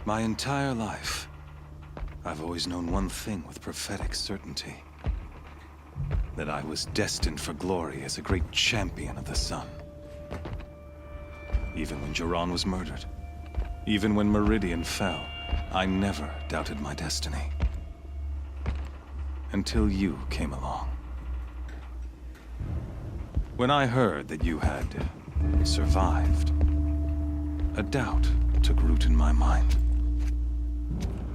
My entire life, I've always known one thing with prophetic certainty. That I was destined for glory as a great champion of the sun. Even when Jiran was murdered, even when Meridian fell, I never doubted my destiny. Until you came along. When I heard that you had survived, a doubt took root in my mind.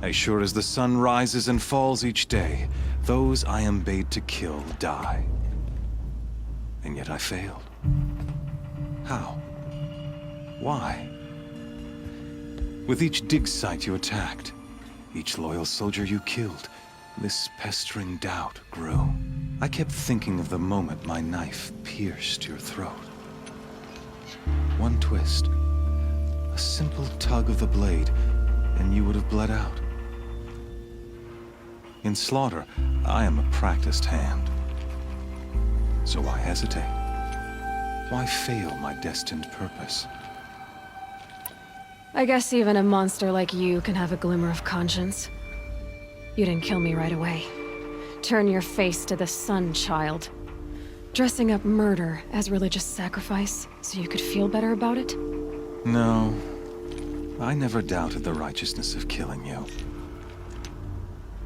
As sure as the sun rises and falls each day, those I am bade to kill die. And yet I failed. How? Why? With each dig site you attacked, each loyal soldier you killed, this pestering doubt grew. I kept thinking of the moment my knife pierced your throat. One twist, a simple tug of the blade, and you would have bled out. In slaughter, I am a practiced hand. So why hesitate? Why fail my destined purpose? I guess even a monster like you can have a glimmer of conscience. You didn't kill me right away. Turn your face to the sun, child. Dressing up murder as religious sacrifice so you could feel better about it? No. I never doubted the righteousness of killing you.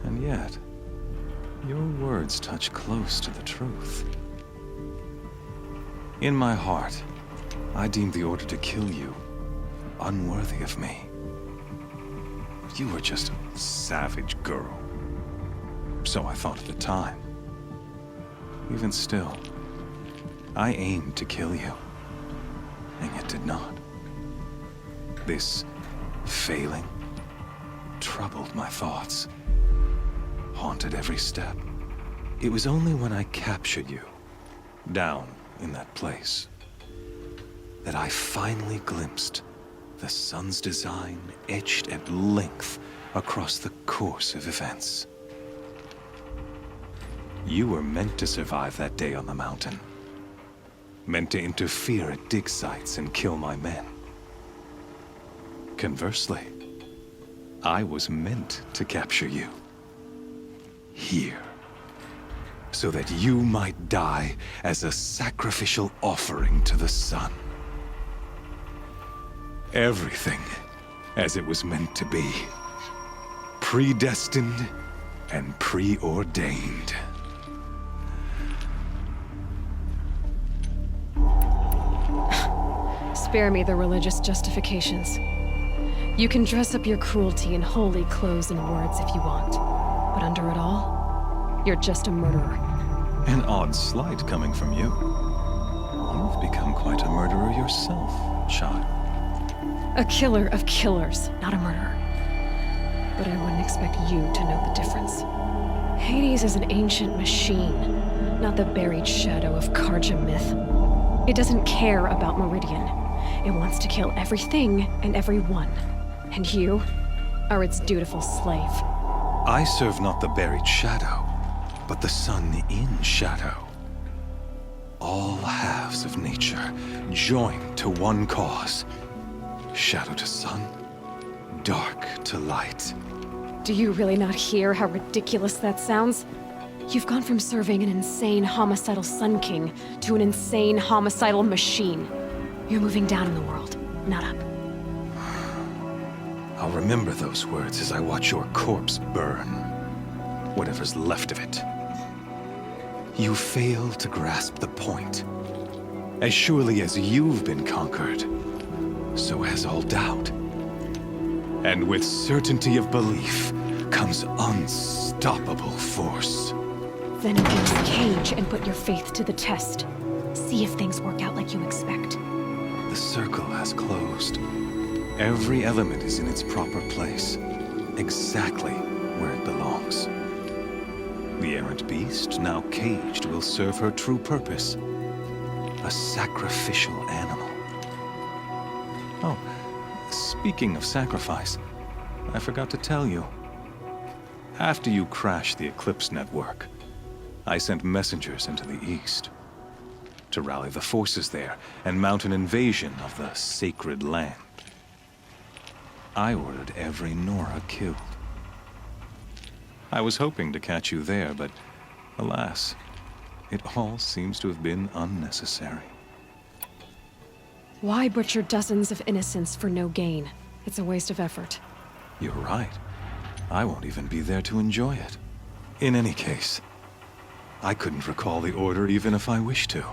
And yet, your words touch close to the truth. In my heart, I deemed the order to kill you unworthy of me. You were just a savage girl. So I thought at the time. Even still, I aimed to kill you, and yet did not. This failing troubled my thoughts, haunted every step. It was only when I captured you, down in that place, that I finally glimpsed the sun's design etched at length across the course of events. You were meant to survive that day on the mountain. Meant to interfere at dig sites and kill my men. Conversely, I was meant to capture you. Here. So that you might die as a sacrificial offering to the sun. Everything as it was meant to be. Predestined and preordained. Spare me the religious justifications. You can dress up your cruelty in holy clothes and words if you want. But under it all, you're just a murderer. An odd slight coming from you. You've become quite a murderer yourself, child. A killer of killers, not a murderer. But I wouldn't expect you to know the difference. Hades is an ancient machine, not the buried shadow of Karja myth. It doesn't care about Meridian. It wants to kill everything and everyone. And you are its dutiful slave. I serve not the buried shadow, but the sun in shadow. All halves of nature joined to one cause. Shadow to sun, dark to light. Do you really not hear how ridiculous that sounds? You've gone from serving an insane homicidal Sun King to an insane homicidal machine. You're moving down in the world, not up. I'll remember those words as I watch your corpse burn. Whatever's left of it. You fail to grasp the point. As surely as you've been conquered, so has all doubt. And with certainty of belief comes unstoppable force. Then open this cage and put your faith to the test. See if things work out like you expect. The circle has closed. Every element is in its proper place, exactly where it belongs. The errant beast, now caged, will serve her true purpose. A sacrificial animal. Oh, speaking of sacrifice, I forgot to tell you. After you crashed the Eclipse network, I sent messengers into the east to rally the forces there and mount an invasion of the sacred land. I ordered every Nora killed. I was hoping to catch you there, but alas, it all seems to have been unnecessary. Why butcher dozens of innocents for no gain? It's a waste of effort. You're right. I won't even be there to enjoy it. In any case, I couldn't recall the order even if I wished to.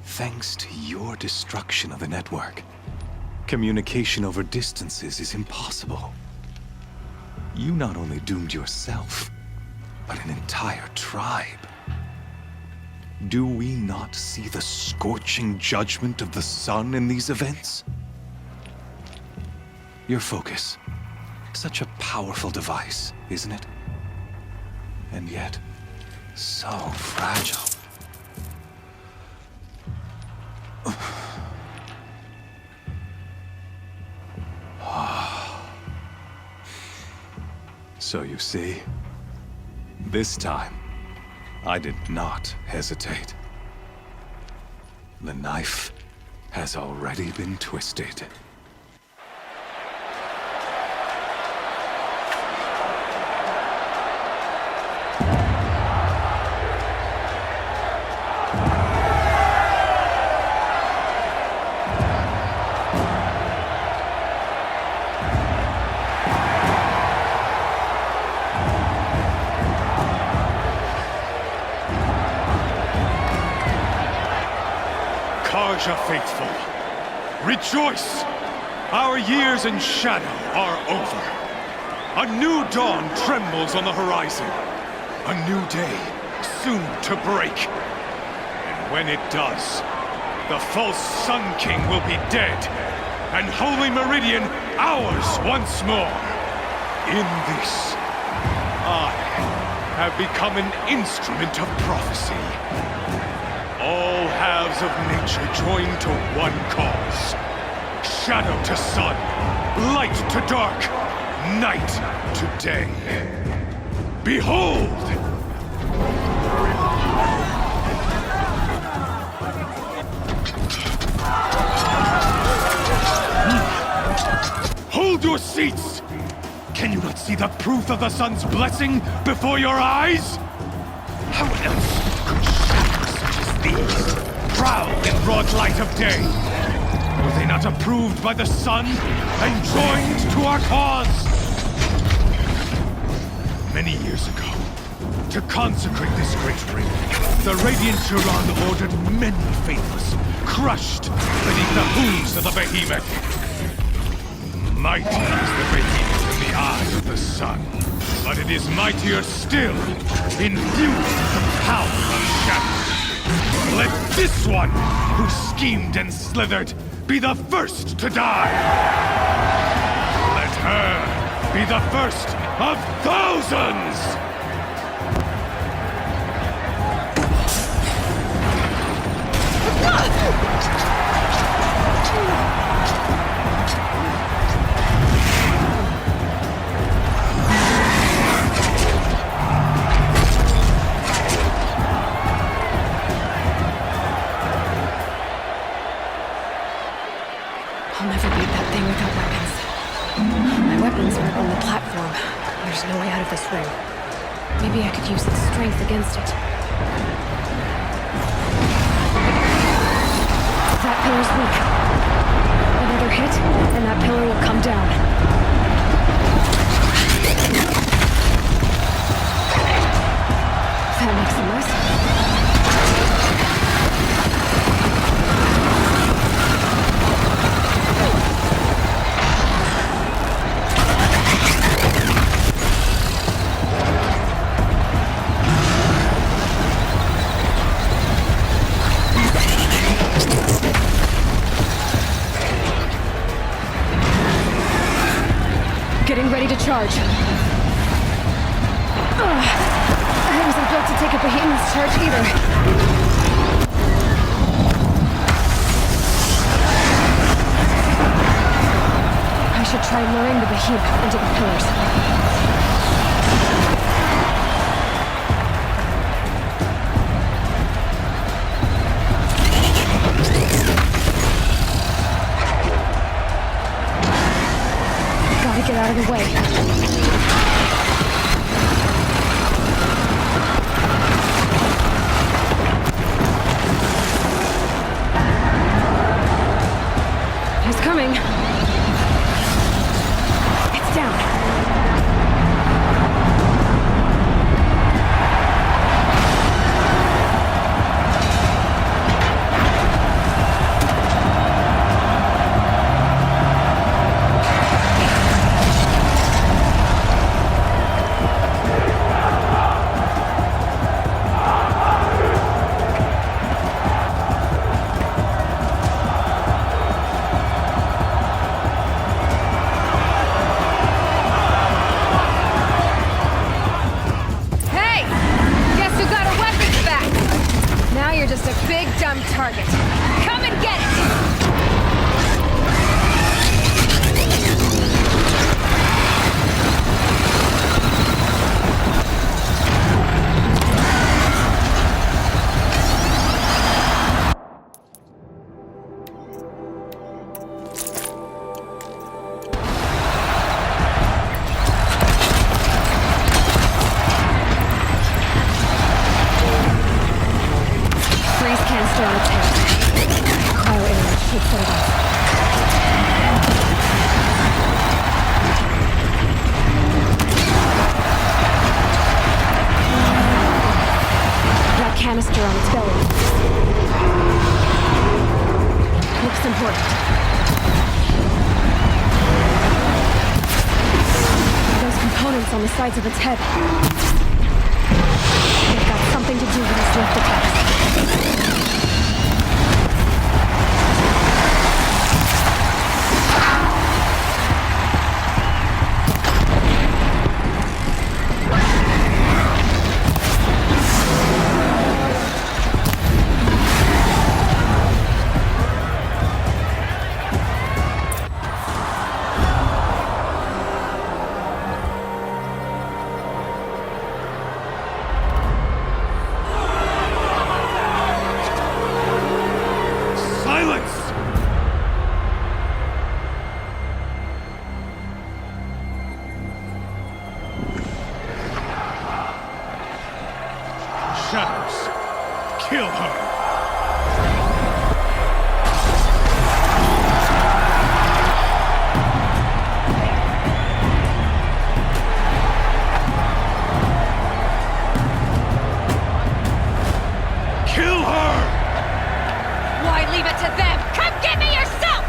Thanks to your destruction of the network, communication over distances is impossible. You not only doomed yourself, but an entire tribe. Do we not see the scorching judgment of the sun in these events? Your focus. Such a powerful device, isn't it? And yet, so fragile. So you see, this time, I did not hesitate. The knife has already been twisted. Faithful, rejoice! Our years in shadow are over. A new dawn trembles on the horizon. A new day soon to break. And when it does, the false Sun King will be dead, and Holy Meridian ours once more. In this, I have become an instrument of prophecy. All halves of nature join to one cause. Shadow to sun, light to dark, night to day. Behold! Hold your seats! Can you not see the proof of the sun's blessing before your eyes? How else could shadows such as these prowl in broad light of day? Were they not approved by the sun and joined to our cause? Many years ago, to consecrate this great ring, the Radiant Turan ordered many faithless, crushed beneath the hooves of the behemoth. Mighty is the behemoth in the eye of the sun, but it is mightier still, infused with the power of shadow. Let this one, who schemed and slithered, be the first to die! Let her be the first of thousands! I'll never beat that thing without weapons. My weapons are on the platform. There's no way out of this room. Maybe I could use its strength against it. That pillar's weak. Another hit, and that pillar will come down. That makes a mess. Getting ready to charge. I wasn't built to take a behemoth's charge either. I should try luring the behemoth into the pillars. out of the way. He's coming. It's down. Target. Come and get it! Freeze canister on its head. Cryo arrow should set it off. That canister on its belly. Looks important. Those components on the sides of its head. They've got something to do with its lift attacks. Shadows, kill her! Kill her! Why leave it to them? Come get me yourself!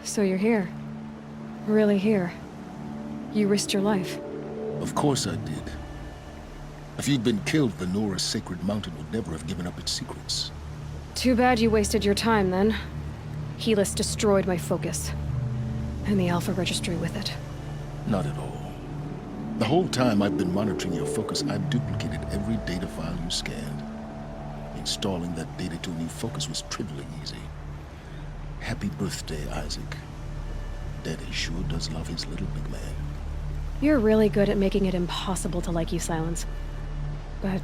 So you're here. Really here. You risked your life. Of course I did. If you'd been killed, the Nora's sacred mountain would never have given up its secrets. Too bad you wasted your time, then. Helis destroyed my focus. And the Alpha Registry with it. Not at all. The whole time I've been monitoring your focus, I've duplicated every data file you scanned. Installing that data to a new focus was trivially easy. Happy birthday, Isaac. Daddy sure does love his little big man. You're really good at making it impossible to like you, Silence. But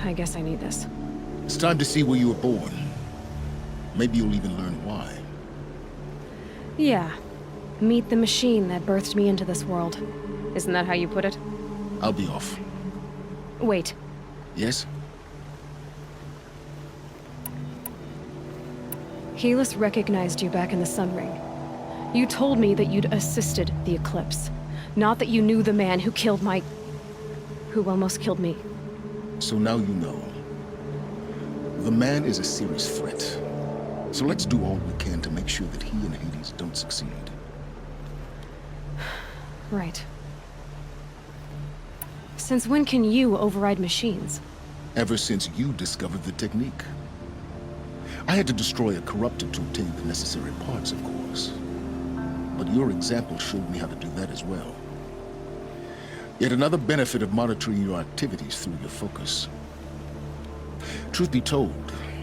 I guess I need this. It's time to see where you were born. Maybe you'll even learn why. Yeah. Meet the machine that birthed me into this world. Isn't that how you put it? I'll be off. Wait. Yes? Helis recognized you back in the Sun Ring. You told me that you'd assisted the Eclipse. Not that you knew the man who killed my... who almost killed me. So now you know. The man is a serious threat. So let's do all we can to make sure that he and Hades don't succeed. Right. Since when can you override machines? Ever since you discovered the technique. I had to destroy a corruptor to obtain the necessary parts, of course. But your example showed me how to do that as well. Yet another benefit of monitoring your activities through your focus. Truth be told,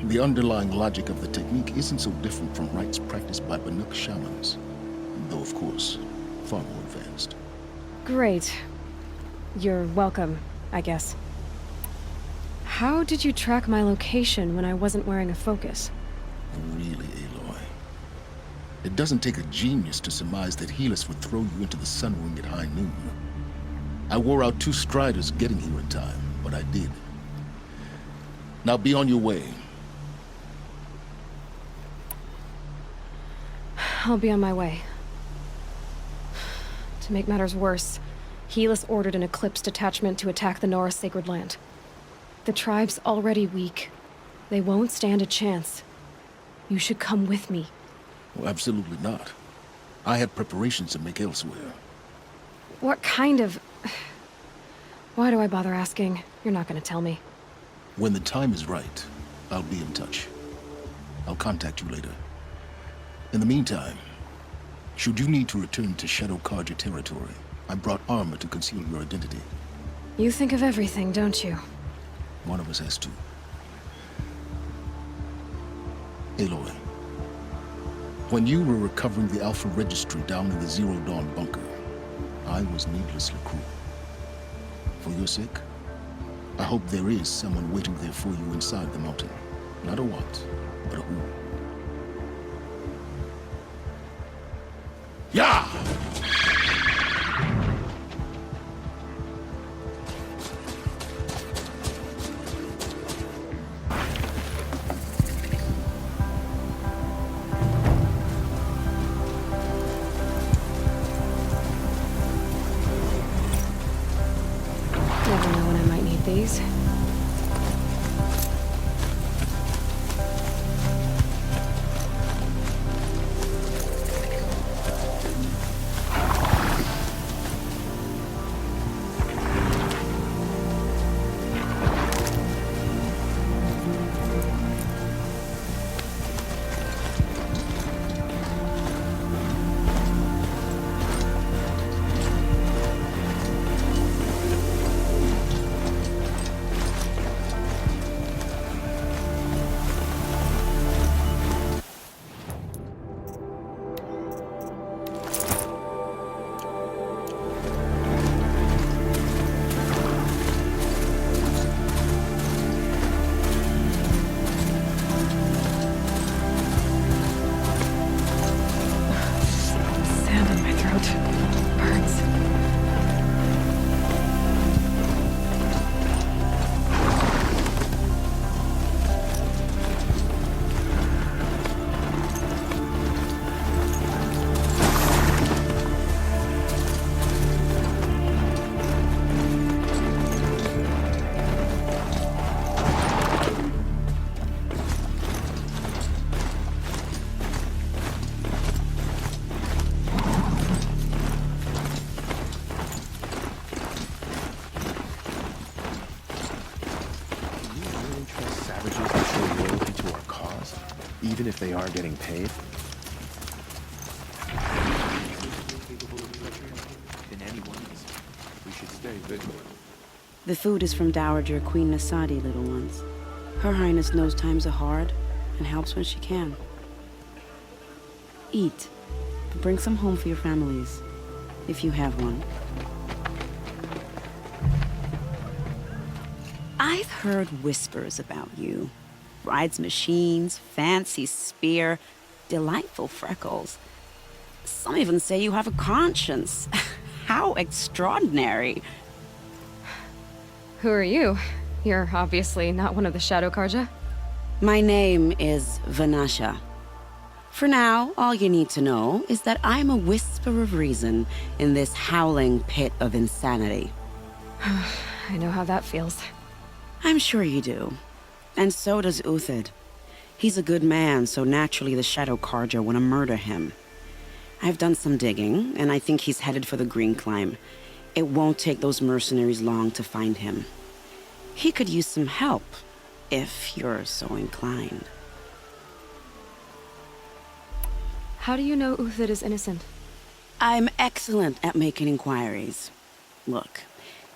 the underlying logic of the technique isn't so different from rites practiced by Banuk shamans, though of course, far more advanced. Great. You're welcome, I guess. How did you track my location when I wasn't wearing a focus? Really, Aloy? It doesn't take a genius to surmise that Helis would throw you into the Sun Ring at high noon. I wore out 2 striders getting here in time, but I did. Now be on your way. I'll be on my way. To make matters worse, Helis ordered an Eclipse detachment to attack the Nora Sacred Land. The tribe's already weak. They won't stand a chance. You should come with me. Well, absolutely not. I have preparations to make elsewhere. What kind of... Why do I bother asking? You're not gonna tell me. When the time is right, I'll be in touch. I'll contact you later. In the meantime, should you need to return to Shadow Karja territory, I brought armor to conceal your identity. You think of everything, don't you? One of us has to. Aloy, when you were recovering the Alpha Registry down in the Zero Dawn bunker, I was needlessly cruel. For your sake, I hope there is someone waiting there for you inside the mountain. Not a what, but a who. Yeah! Never know when I might need these. Sand in my throat. Burns. Savages to show loyalty to our cause, even if they are getting paid? In any ones, we should stay vigilant. The food is from Dowager Queen Nasadi, little ones. Her Highness knows times are hard and helps when she can. Eat, but bring some home for your families, if you have one. I've heard whispers about you. Rides machines, fancy spear, delightful freckles. Some even say you have a conscience. How extraordinary. Who are you? You're obviously not one of the Shadow Karja. My name is Vanasha. For now, all you need to know is that I'm a whisper of reason in this howling pit of insanity. I know how that feels. I'm sure you do. And so does Uthid. He's a good man, so naturally the Shadow Karja want to murder him. I've done some digging, and I think he's headed for the Green Climb. It won't take those mercenaries long to find him. He could use some help, if you're so inclined. How do you know Uthid is innocent? I'm excellent at making inquiries. Look,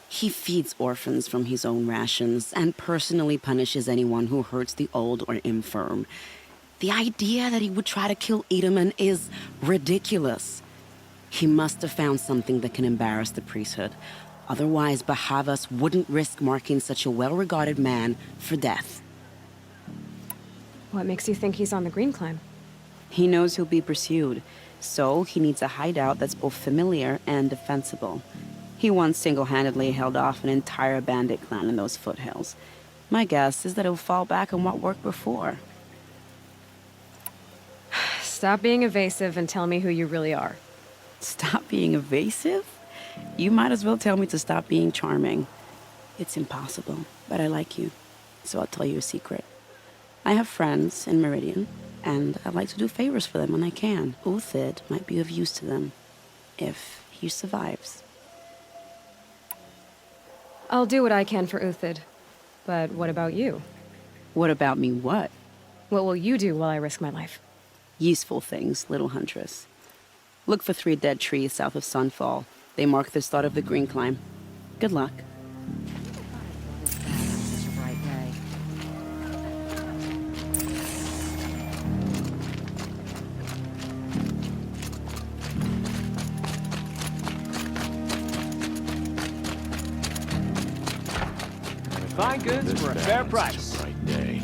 he feeds orphans from his own rations and personally punishes anyone who hurts the old or infirm. The idea that he would try to kill Edelman is ridiculous. He must have found something that can embarrass the priesthood. Otherwise, Bahavas wouldn't risk marking such a well-regarded man for death. What makes you think he's on the Green Climb? He knows he'll be pursued, so he needs a hideout that's both familiar and defensible. He once single-handedly held off an entire bandit clan in those foothills. My guess is that he'll fall back on what worked before. Stop being evasive and tell me who you really are. Stop being evasive? You might as well tell me to stop being charming. It's impossible, but I like you, so I'll tell you a secret. I have friends in Meridian, and I like to do favors for them when I can. Uthid might be of use to them, if he survives. I'll do what I can for Uthid. But what about you? What about me what? What will you do while I risk my life? Useful things, little huntress. Look for 3 dead trees south of Sunfall. They mark the start of the Green Climb. Good luck. Fine goods for a fair price. Right day.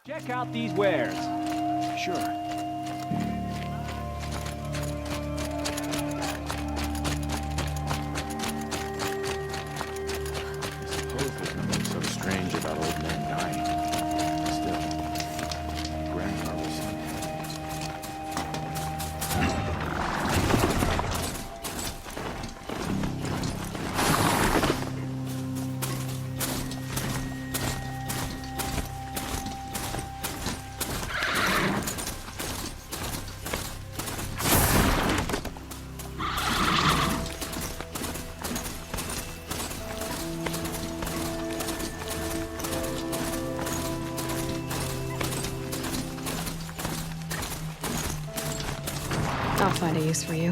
Check out these wares. Sure. I suppose there's nothing so strange about old men dying. Still, grandpa was I'll find a use for you.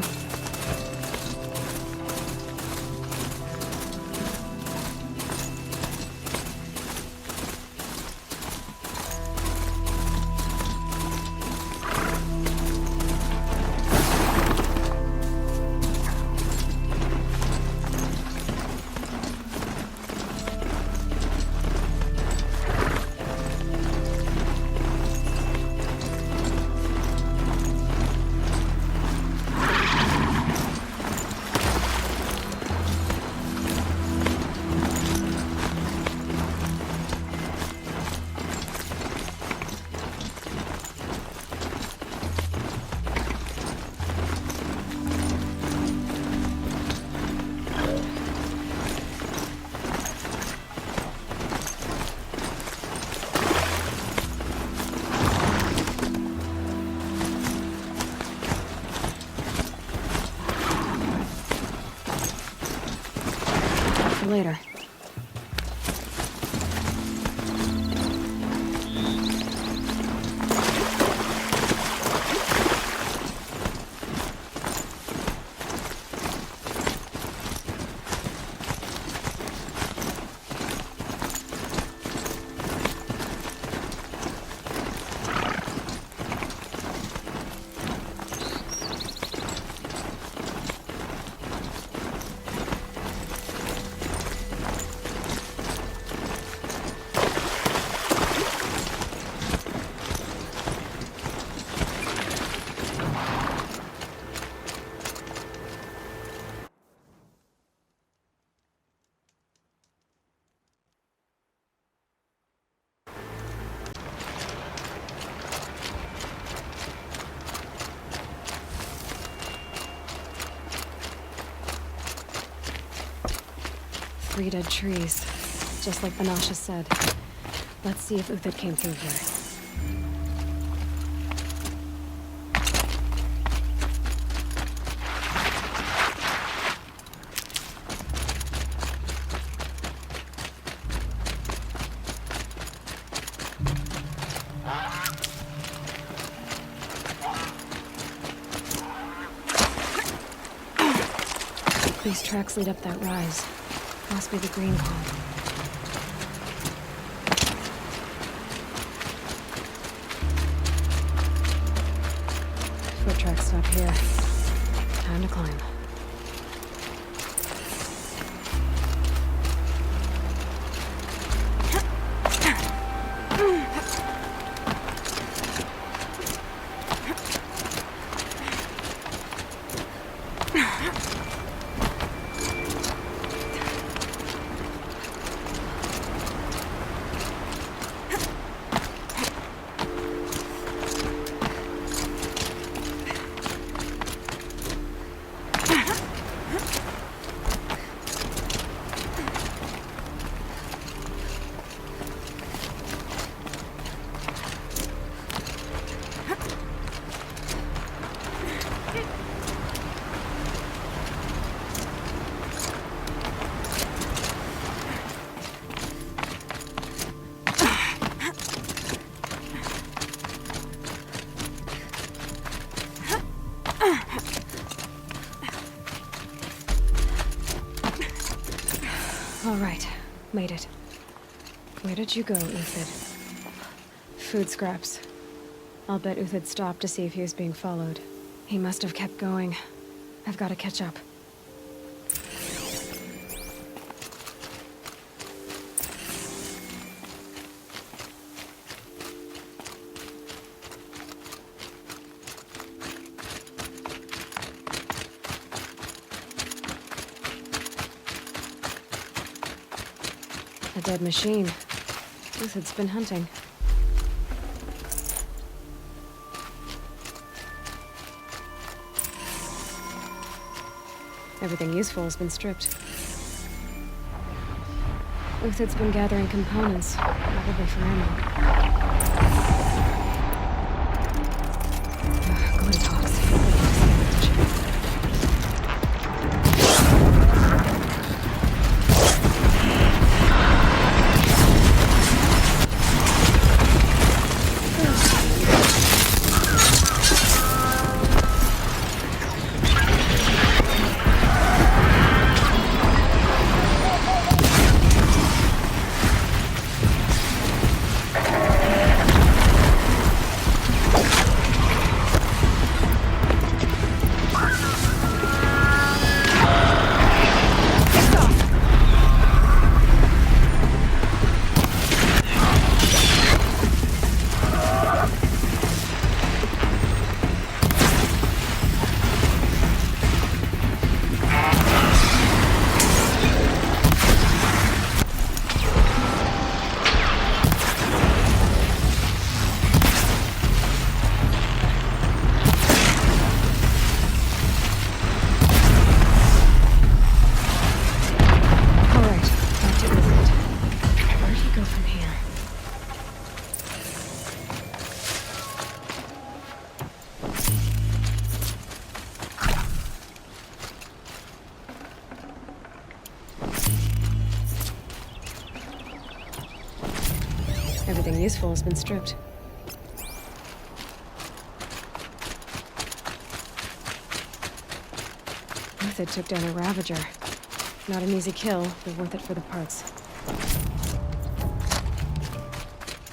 later. Three dead trees, just like Banasha said. Let's see if Uthid came through here. These tracks lead up that rise. Must be the green pond. Foot tracks stop here. Time to climb. All right, made it. Where did you go, Uthid? Food scraps. I'll bet Uthid stopped to see if he was being followed. He must have kept going. I've got to catch up. A dead machine. Uthid's been hunting. Everything useful has been stripped. Uthid's been gathering components, probably for ammo. Glue pots. useful has been stripped. Uthid took down a Ravager. Not an easy kill, but worth it for the parts.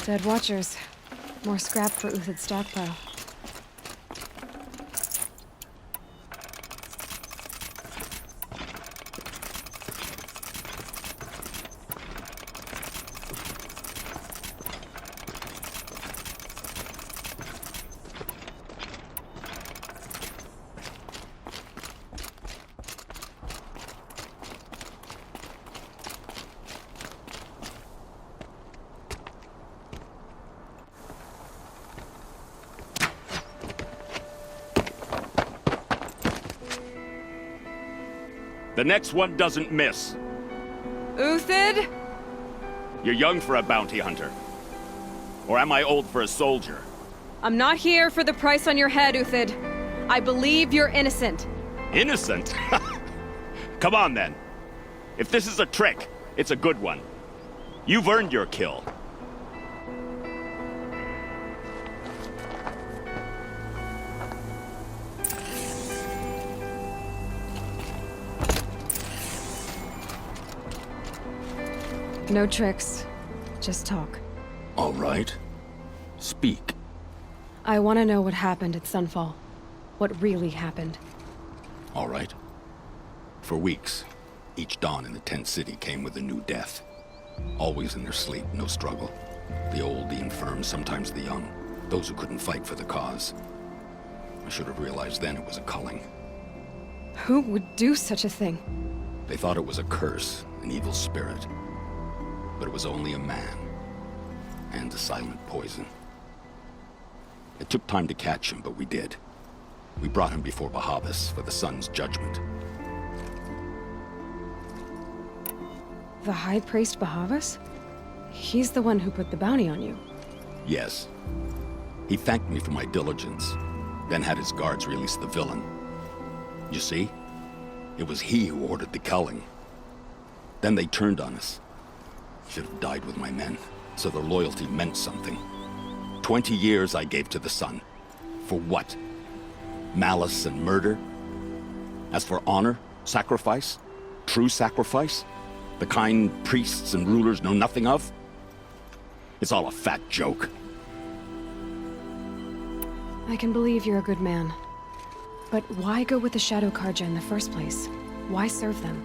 Dead Watchers. More scrap for Uthid's stockpile. The next one doesn't miss. Uthid? You're young for a bounty hunter. Or am I old for a soldier? I'm not here for the price on your head, Uthid. I believe you're innocent. Innocent? Come on, then. If this is a trick, it's a good one. You've earned your kill. No tricks. Just talk. All right. Speak. I want to know what happened at Sunfall. What really happened. All right. For weeks, each dawn in the tent city came with a new death. Always in their sleep, no struggle. The old, the infirm, sometimes the young. Those who couldn't fight for the cause. I should have realized then it was a culling. Who would do such a thing? They thought it was a curse, an evil spirit. But it was only a man. And a silent poison. It took time to catch him, but we did. We brought him before Bahavas for the sun's judgment. The High Priest Bahavas? He's the one who put the bounty on you. Yes. He thanked me for my diligence, then had his guards release the villain. You see? It was he who ordered the culling. Then they turned on us. Should have died with my men, so their loyalty meant something. 20 years I gave to the sun. For what? Malice and murder? As for honor, sacrifice, true sacrifice, the kind priests and rulers know nothing of? It's all a fat joke. I can believe you're a good man. But why go with the Shadow Karja in the first place? Why serve them?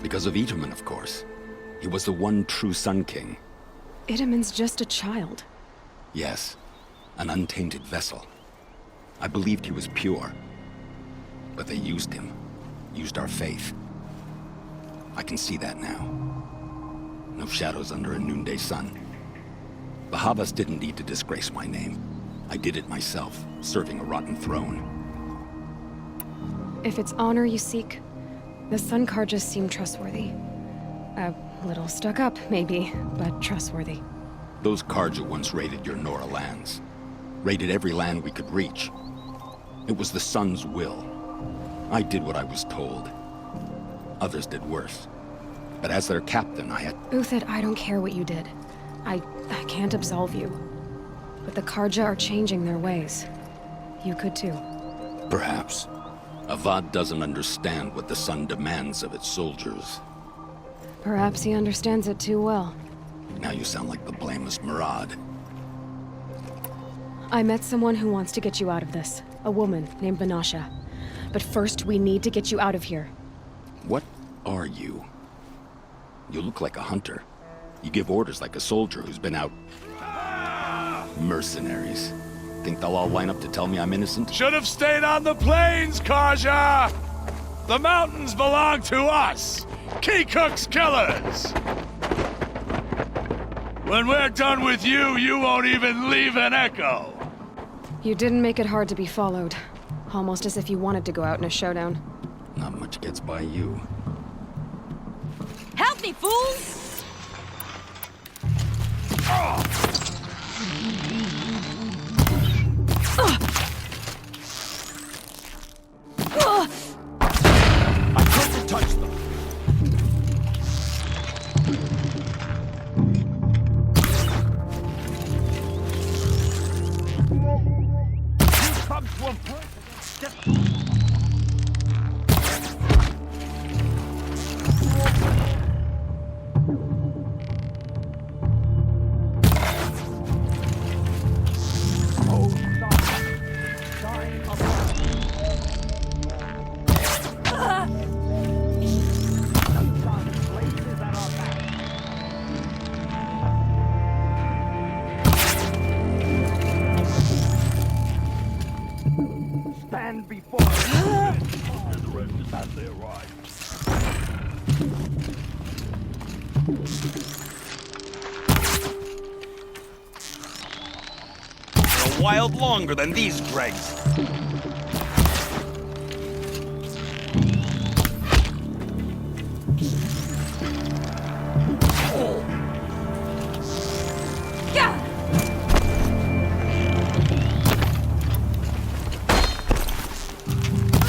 Because of Itaman, of course. He was the one true Sun King. Itaman's just a child. Yes, an untainted vessel. I believed he was pure. But they used him. Used our faith. I can see that now. No shadows under a noonday sun. Bahavas didn't need to disgrace my name. I did it myself, serving a rotten throne. If it's honor you seek, the Sun Karjas seem trustworthy. A little stuck up, maybe, but trustworthy. Those Karja once raided your Nora lands. Raided every land we could reach. It was the Sun's will. I did what I was told. Others did worse. But as their captain, I had... Uthid, I don't care what you did. I can't absolve you. But the Karja are changing their ways. You could too. Perhaps. Avad doesn't understand what the Sun demands of its soldiers. Perhaps he understands it too well. Now you sound like the blameless Murad. I met someone who wants to get you out of this. A woman named Banasha. But first, we need to get you out of here. What are you? You look like a hunter. You give orders like a soldier who's been out... Mercenaries. Think they'll all line up to tell me I'm innocent? Should have stayed on the plains, Karja! The mountains belong to us! Kikuk's killers! When we're done with you, you won't even leave an echo! You didn't make it hard to be followed. Almost as if you wanted to go out in a showdown. Not much gets by you. Help me, fools! I couldn't touch them. Stand before the rest is as they arrive. A while longer than these dregs.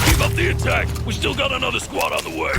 Keep up the attack. We still got another squad on the way.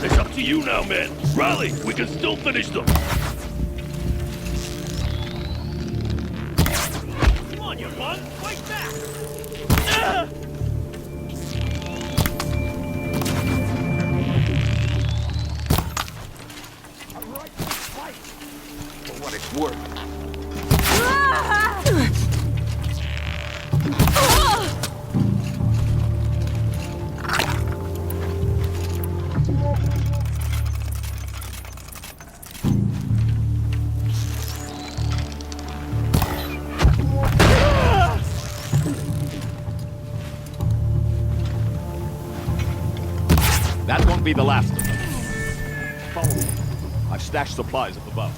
It's up to you now, man. Rally, we can still finish them. Come on, you punk, fight back! Ah! All right, fight! For what it's worth. That won't be the last of them. Follow me. I've stashed supplies up above.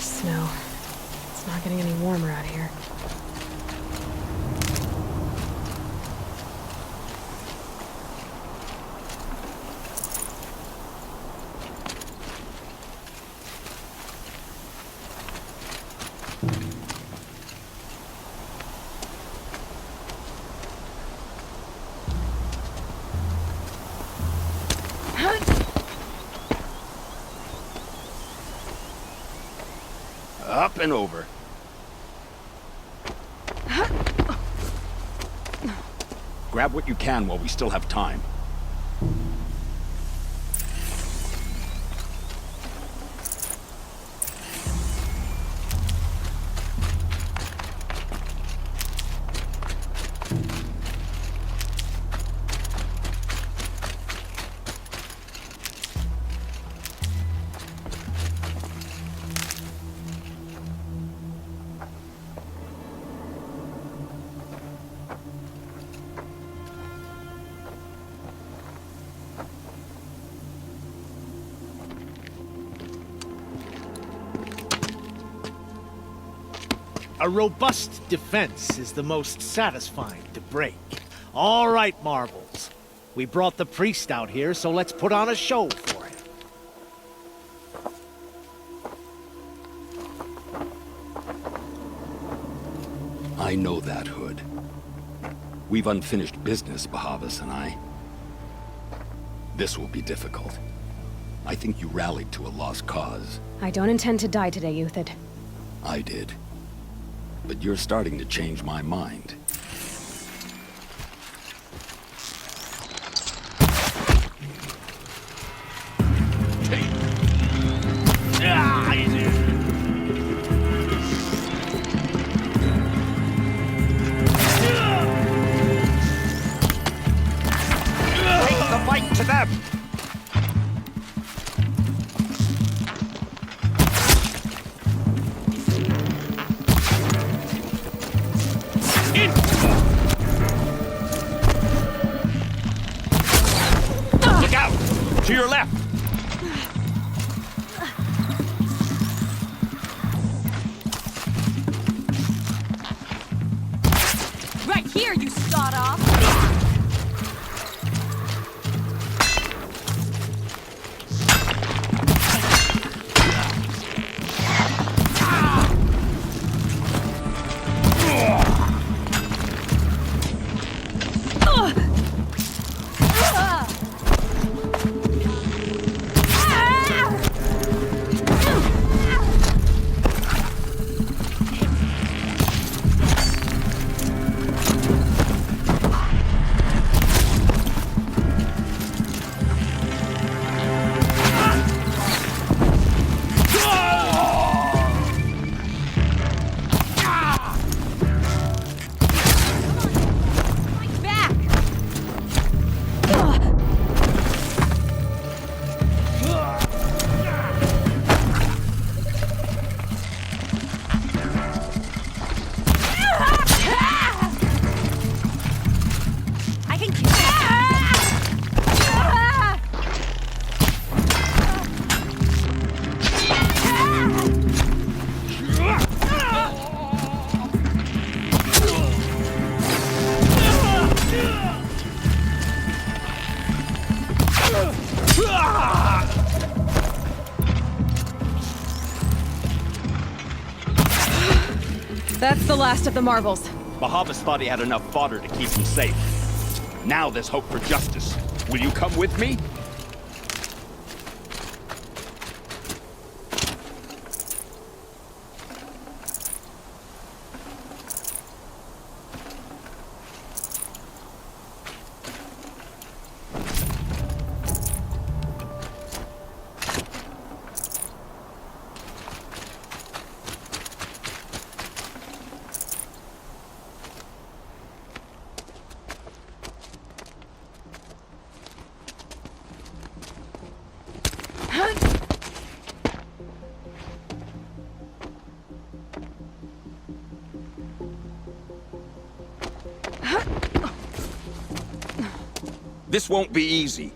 Snow. It's not getting any warmer out here. Up and over. Grab what you can while we still have time. A robust defense is the most satisfying to break. All right, Marbles. We brought the priest out here, so let's put on a show for him. I know that, Hood. We've unfinished business, Bahavas and I. This will be difficult. I think you rallied to a lost cause. I don't intend to die today, Euthyd. I did. But you're starting to change my mind. Stick to them! In! Look out! To your left! Right here, you sawed off! That's the last of the marbles. Bahavas thought he had enough fodder to keep him safe. Now there's hope for justice. Will you come with me? This won't be easy.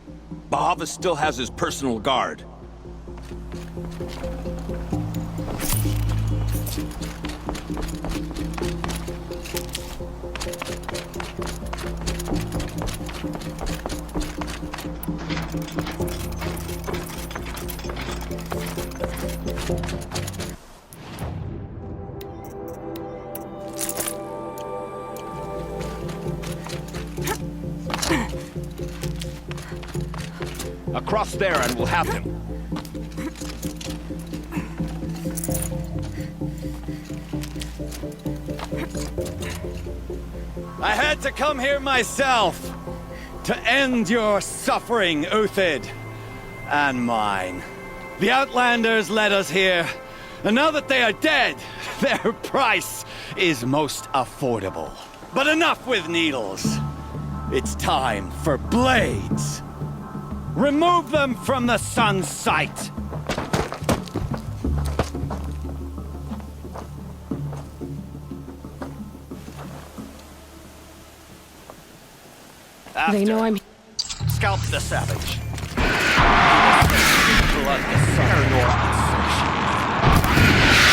Bahavas still has his personal guard. Across there and we'll have him. I had to come here myself to end your suffering, Uthid, and mine. The Outlanders led us here, and now that they are dead, their price is most affordable. But enough with needles. It's time for blades. Remove them from the sun's sight! They know I'm... Scalp the savage. Blood the sucker nor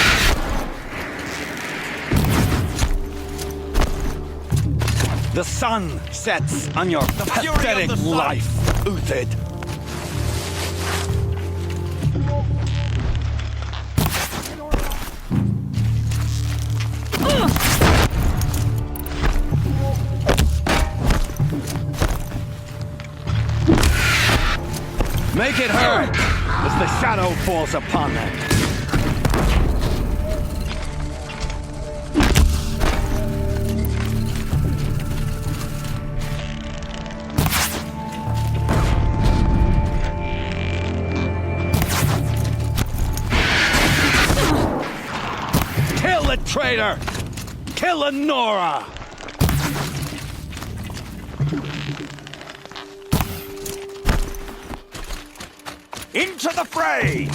insatiable. The sun sets on your pathetic life, Uthid. Make it hurt as the shadow falls upon them. Kill the traitor! Kill Nora! Into the fray!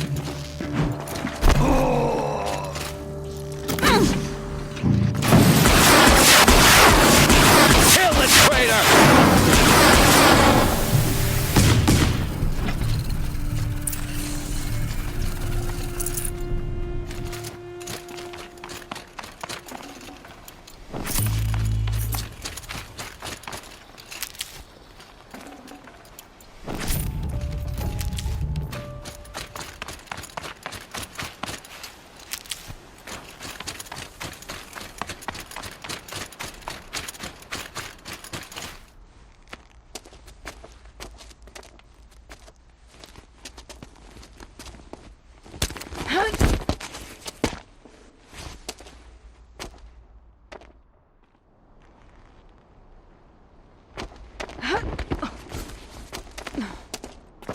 Kill the traitor!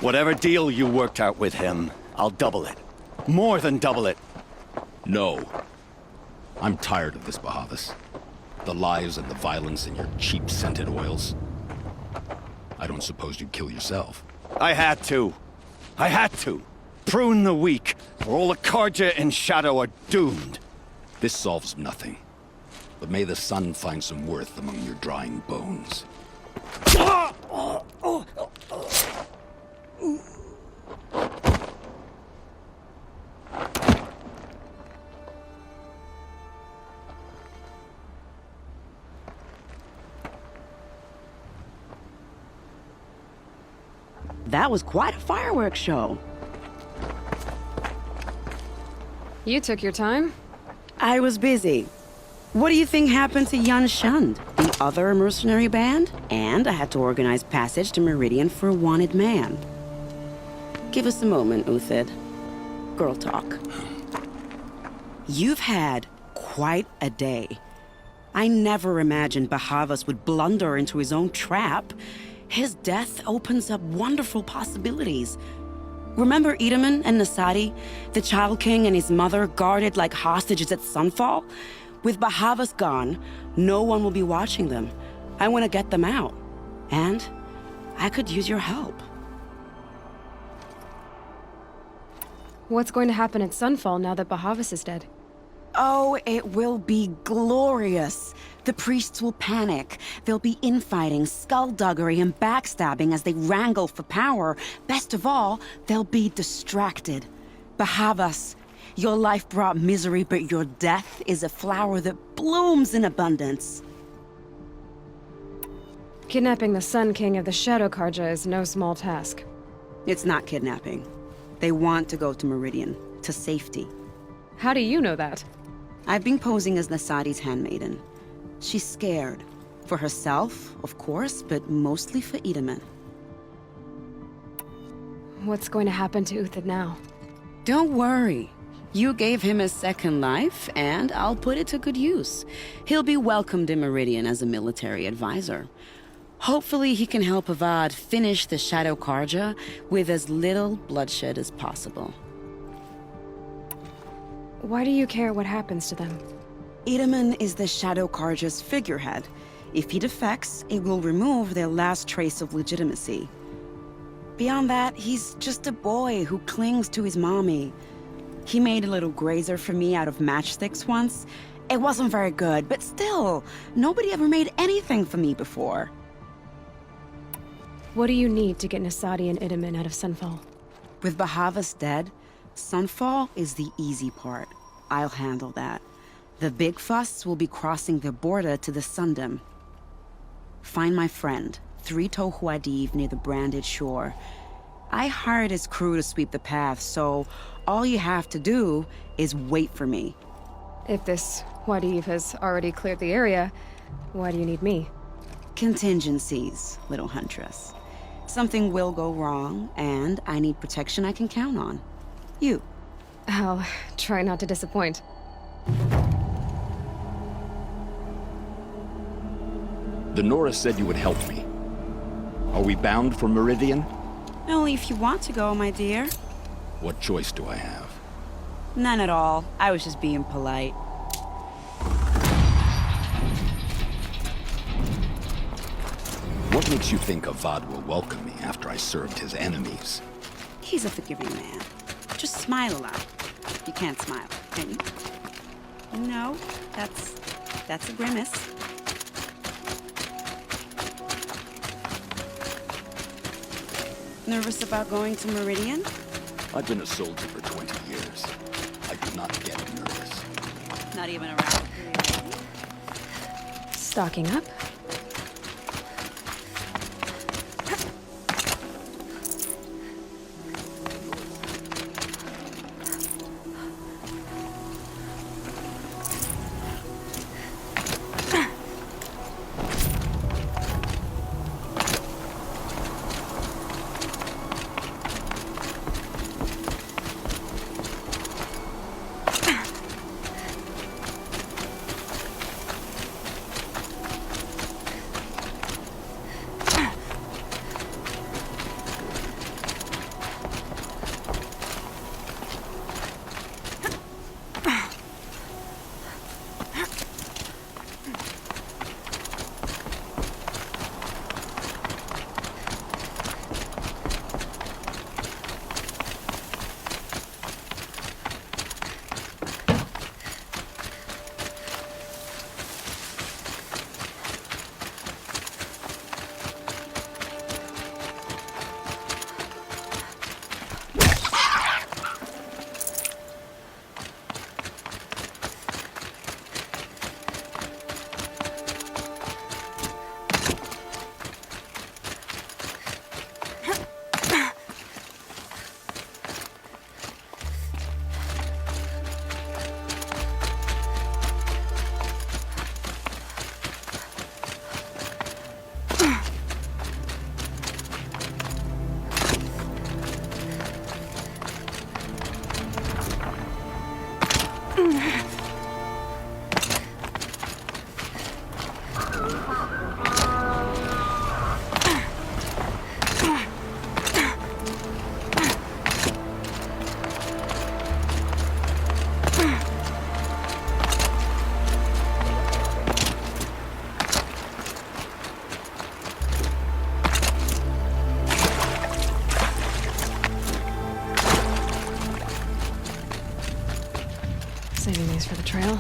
Whatever deal you worked out with him, I'll double it. More than double it. No. I'm tired of this, Bahavas. The lies and the violence and your cheap-scented oils. I don't suppose you'd kill yourself. I had to. I had to. Prune the weak, or all the Karja in Shadow are doomed. This solves nothing. But may the sun find some worth among your drying bones. That was quite a fireworks show. You took your time? I was busy. What do you think happened to Yun Shund, the other mercenary band? And I had to organize passage to Meridian for a wanted man. Give us a moment, Uthid. Girl talk. You've had quite a day. I never imagined Bahavas would blunder into his own trap. His death opens up wonderful possibilities. Remember Edaman and Nasadi, the Child King and his mother guarded like hostages at Sunfall? With Bahavas gone, no one will be watching them. I want to get them out. And I could use your help. What's going to happen at Sunfall now that Bahavas is dead? Oh, it will be glorious. The priests will panic. There'll be infighting, skullduggery, and backstabbing as they wrangle for power. Best of all, they'll be distracted. Bahavas, your life brought misery, but your death is a flower that blooms in abundance. Kidnapping the Sun King of the Shadow Karja is no small task. It's not kidnapping. They want to go to Meridian, to safety. How do you know that? I've been posing as Nasadi's handmaiden. She's scared. For herself, of course, but mostly for Edaman. What's going to happen to Uthid now? Don't worry. You gave him a second life, and I'll put it to good use. He'll be welcomed in Meridian as a military advisor. Hopefully he can help Avad finish the Shadow Karja with as little bloodshed as possible. Why do you care what happens to them? Edaman is the Shadow Karja's figurehead. If he defects, it will remove their last trace of legitimacy. Beyond that, he's just a boy who clings to his mommy. He made a little grazer for me out of matchsticks once. It wasn't very good, but still, nobody ever made anything for me before. What do you need to get Nasadi and Edaman out of Sunfall? With Bahavas dead, Sunfall is the easy part. I'll handle that. The big fuss will be crossing the border to the Sundom. Find my friend, 3-Toe Huadiv near the branded shore. I hired his crew to sweep the path, so all you have to do is wait for me. If this Huadiv has already cleared the area, why do you need me? Contingencies, little huntress. Something will go wrong, and I need protection I can count on. You. I'll try not to disappoint. The Nora said you would help me. Are we bound for Meridian? Only if you want to go, my dear. What choice do I have? None at all. I was just being polite. What makes you think Avad will welcome me after I served his enemies? He's a forgiving man. Just smile a lot. You can't smile, can you? No, that's a grimace. Nervous about going to Meridian? I've been a soldier for 20 years. I do not get nervous. Not even around curiosity? Stocking up? Saving these for the trail.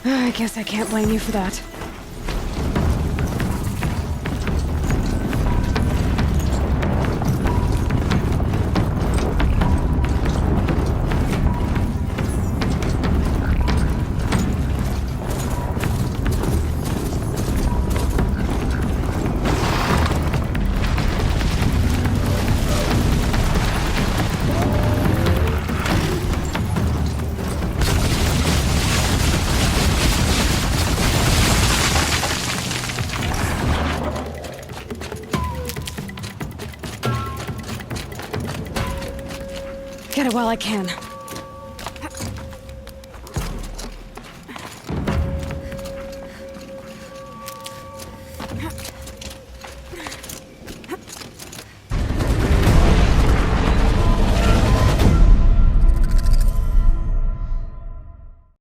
I guess I can't blame you for that. Get it while I can.